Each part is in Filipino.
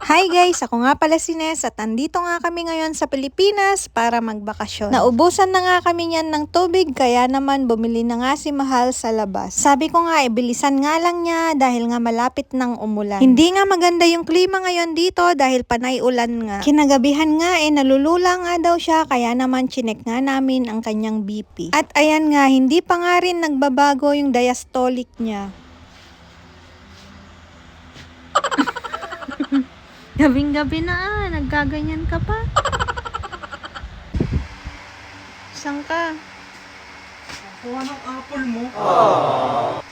Hi guys! Ako nga pala si Nes at andito nga kami ngayon sa Pilipinas para magbakasyon. Naubusan na nga kami niyan ng tubig kaya naman bumili na nga si Mahal sa labas. Sabi ko nga bilisan nga lang niya dahil nga malapit ng umulan. Hindi nga maganda yung klima ngayon dito dahil panay ulan nga. Kinagabihan nga nalulula nga daw siya kaya naman chinek nga namin ang kanyang BP. At ayan nga, hindi pa nga rin nagbabago yung diastolic niya. Gabing-gabi na naggaganyan ka pa. Saan ka? Kuha ng apple mo.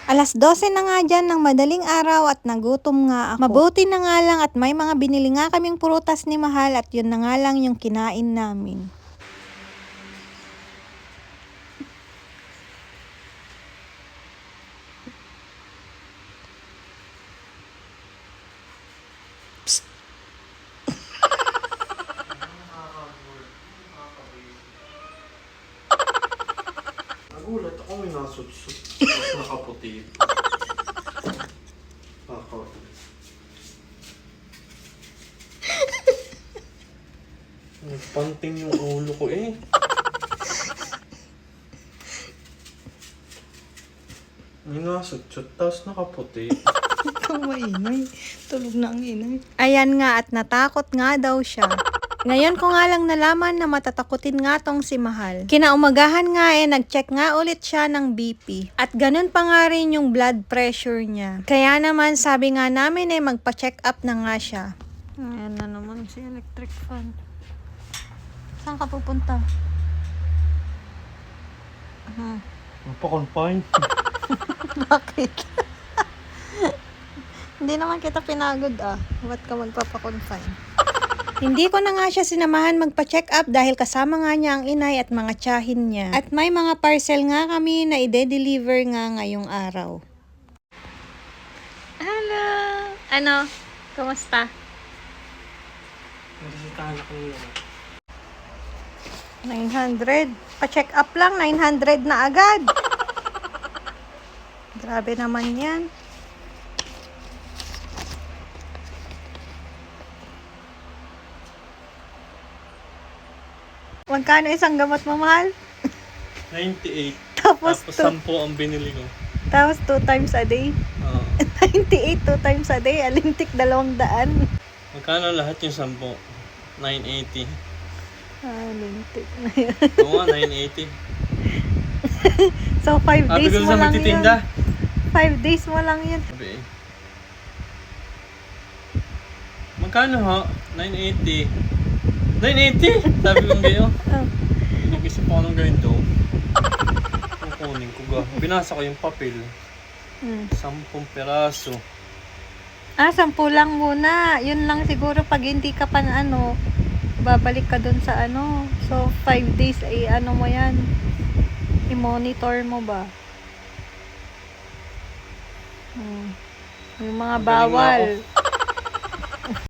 Alas 12 na nga dyan ng madaling araw at nagutom nga ako. Mabuti na nga lang at may mga binili nga kaming prutas ni Mahal at yun na nga lang yung kinain namin. Nagulat ako may nasutsut. Tapos nakaputi. Ako. Nagpanting yung ulo ko eh. May nasutsut, tapos nakaputi. Ikaw maingay. Tulog na ang inay. Ayan nga at natakot nga daw siya. Ngayon ko nga lang nalaman na matatakutin nga tong si Mahal. Kinaumagahan nga nag-check nga ulit siya ng BP. At ganun pa nga rin yung blood pressure niya. Kaya naman sabi nga namin magpa-check up na nga siya. Ayan na naman si electric fan. Saan ka pupunta? Napakonfine. Bakit? Hindi naman kita pinagod Ba't ka magpapakonfine? Hindi ko na nga siya sinamahan magpa-check up dahil kasama nga niya ang inay at mga tiyahin niya. At may mga parcel nga kami na ide-deliver nga ngayong araw. Hello! Ano? Kumusta? Nasitahan ako nila. 900. Pa-check up lang, 900 na agad. Grabe naman yan. Magkano isang gamot mo, Mahal? 98. Tapos 10 ang binili ko. Tapos 2 times a day. 98, 2 times a day. Alintik 200. Magkano lahat yung 10? 980. Alintik na yan. Oo nga, 980. So 5 days Sabi ko mo sa lang magtitinda. yun. 5 days mo lang yun. Sabi eh. Magkano ho? 980. 980? Sabi ko ngayon. Nag-isip ako ng ganito. Kukunin ko ga. Binasa ko yung papel. 10 peraso. 10 lang muna. Yun lang siguro pag hindi ka pa babalik ka dun sa So 5 days mo yan. I-monitor mo ba? Yung mga Magaling bawal.